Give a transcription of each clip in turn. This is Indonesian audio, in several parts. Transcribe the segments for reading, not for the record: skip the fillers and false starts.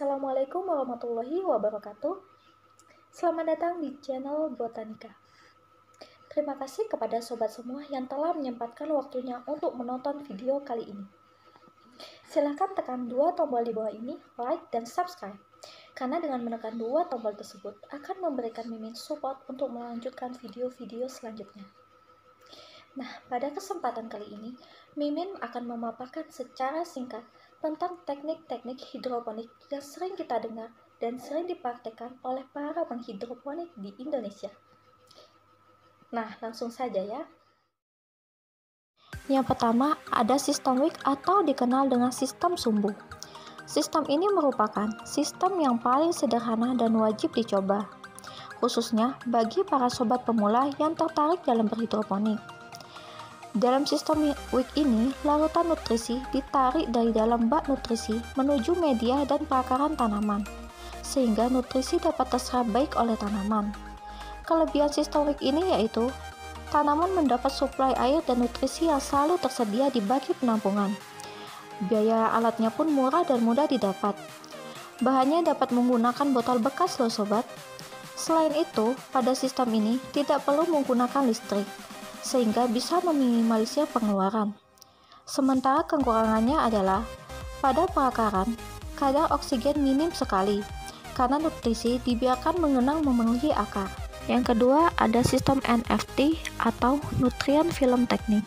Assalamualaikum warahmatullahi wabarakatuh. Selamat datang di channel Botanika. Terima kasih kepada sobat semua yang telah menyempatkan waktunya untuk menonton video kali ini. Silahkan tekan dua tombol di bawah ini, like dan subscribe. Karena dengan menekan dua tombol tersebut akan memberikan Mimin support untuk melanjutkan video-video selanjutnya. Nah, pada kesempatan kali ini, Mimin akan memaparkan secara singkat tentang teknik-teknik hidroponik yang sering kita dengar dan sering dipraktekkan oleh para penghidroponik di Indonesia. Nah, langsung saja ya. Yang pertama, ada sistem WIC atau dikenal dengan sistem sumbu. Sistem ini merupakan sistem yang paling sederhana dan wajib dicoba, khususnya bagi para sobat pemula yang tertarik dalam berhidroponik. Dalam sistem WIC ini, larutan nutrisi ditarik dari dalam bak nutrisi menuju media dan perakaran tanaman, sehingga nutrisi dapat terserap baik oleh tanaman. Kelebihan sistem WIC ini yaitu, tanaman mendapat suplai air dan nutrisi yang selalu tersedia di baki penampungan. Biaya alatnya pun murah dan mudah didapat. Bahannya dapat menggunakan botol bekas loh sobat. Selain itu, pada sistem ini tidak perlu menggunakan listrik, sehingga bisa meminimalisir pengeluaran. Sementara kekurangannya adalah, pada perakaran, kadar oksigen minim sekali, karena nutrisi dibiarkan mengenang memenuhi akar. Yang kedua, ada sistem NFT atau Nutrient Film Technique.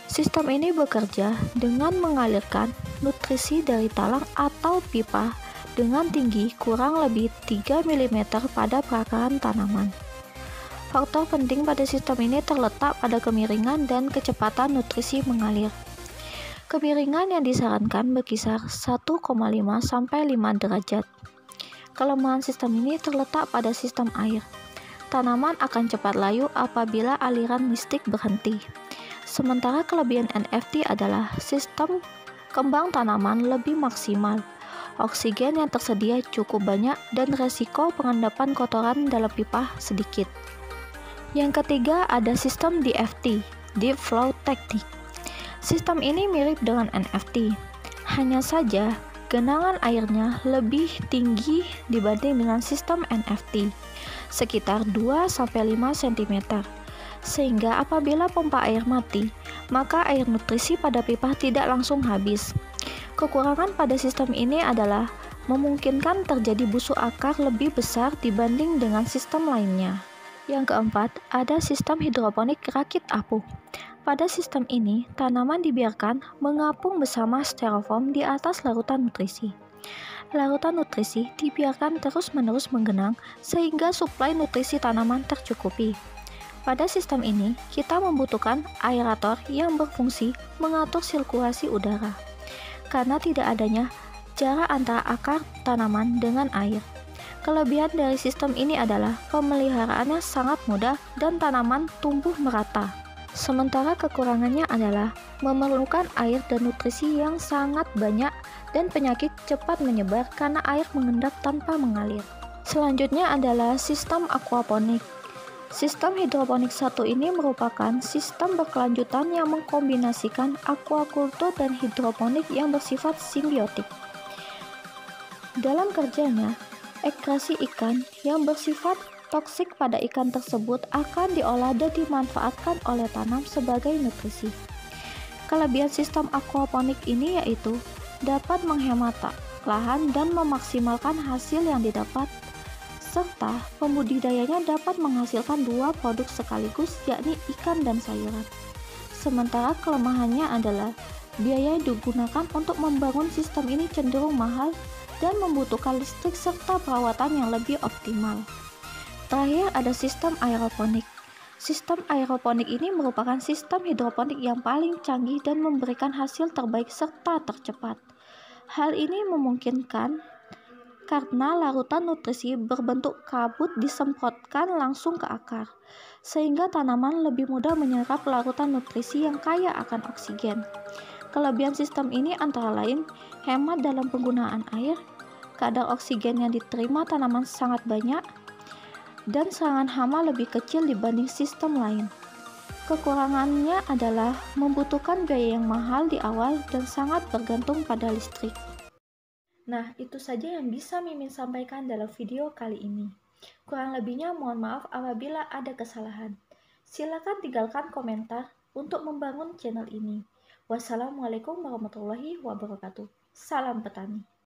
Sistem ini bekerja dengan mengalirkan nutrisi dari talang atau pipa dengan tinggi kurang lebih 3 mm pada perakaran tanaman. Faktor penting pada sistem ini terletak pada kemiringan dan kecepatan nutrisi mengalir. Kemiringan yang disarankan berkisar 1,5 sampai 5 derajat. Kelemahan sistem ini terletak pada sistem air. Tanaman akan cepat layu apabila aliran mistik berhenti. Sementara kelebihan NFT adalah sistem kembang tanaman lebih maksimal. Oksigen yang tersedia cukup banyak dan resiko pengendapan kotoran dalam pipa sedikit. Yang ketiga ada sistem DFT, Deep Flow Technique. Sistem ini mirip dengan NFT, hanya saja genangan airnya lebih tinggi dibanding dengan sistem NFT, sekitar 2-5 cm. Sehingga apabila pompa air mati, maka air nutrisi pada pipa tidak langsung habis. Kekurangan pada sistem ini adalah memungkinkan terjadi busuk akar lebih besar dibanding dengan sistem lainnya. Yang keempat, ada sistem hidroponik rakit apung. Pada sistem ini, tanaman dibiarkan mengapung bersama styrofoam di atas larutan nutrisi. Larutan nutrisi dibiarkan terus-menerus menggenang sehingga suplai nutrisi tanaman tercukupi. Pada sistem ini, kita membutuhkan aerator yang berfungsi mengatur sirkulasi udara, karena tidak adanya jarak antara akar tanaman dengan air. Kelebihan dari sistem ini adalah pemeliharaannya sangat mudah dan tanaman tumbuh merata. Sementara kekurangannya adalah memerlukan air dan nutrisi yang sangat banyak dan penyakit cepat menyebar karena air mengendap tanpa mengalir. Selanjutnya adalah sistem aquaponik. Sistem hidroponik satu ini merupakan sistem berkelanjutan yang mengkombinasikan aquaculture dan hidroponik yang bersifat simbiotik. Dalam kerjanya, ekskresi ikan yang bersifat toksik pada ikan tersebut akan diolah dan dimanfaatkan oleh tanam sebagai nutrisi. Kelebihan sistem aquaponik ini yaitu dapat menghemat lahan dan memaksimalkan hasil yang didapat, serta pembudidayanya dapat menghasilkan dua produk sekaligus, yakni ikan dan sayuran. Sementara kelemahannya adalah biaya yang digunakan untuk membangun sistem ini cenderung mahal dan membutuhkan listrik serta perawatan yang lebih optimal. Terakhir ada sistem aeroponik. Sistem aeroponik ini merupakan sistem hidroponik yang paling canggih dan memberikan hasil terbaik serta tercepat. Hal ini memungkinkan karena larutan nutrisi berbentuk kabut disemprotkan langsung ke akar, sehingga tanaman lebih mudah menyerap larutan nutrisi yang kaya akan oksigen. Kelebihan sistem ini antara lain hemat dalam penggunaan air, kadar oksigen yang diterima tanaman sangat banyak, dan serangan hama lebih kecil dibanding sistem lain. Kekurangannya adalah membutuhkan biaya yang mahal di awal dan sangat bergantung pada listrik. Nah, itu saja yang bisa Mimin sampaikan dalam video kali ini. Kurang lebihnya mohon maaf apabila ada kesalahan. Silakan tinggalkan komentar untuk membangun channel ini. Wassalamualaikum warahmatullahi wabarakatuh. Salam petani.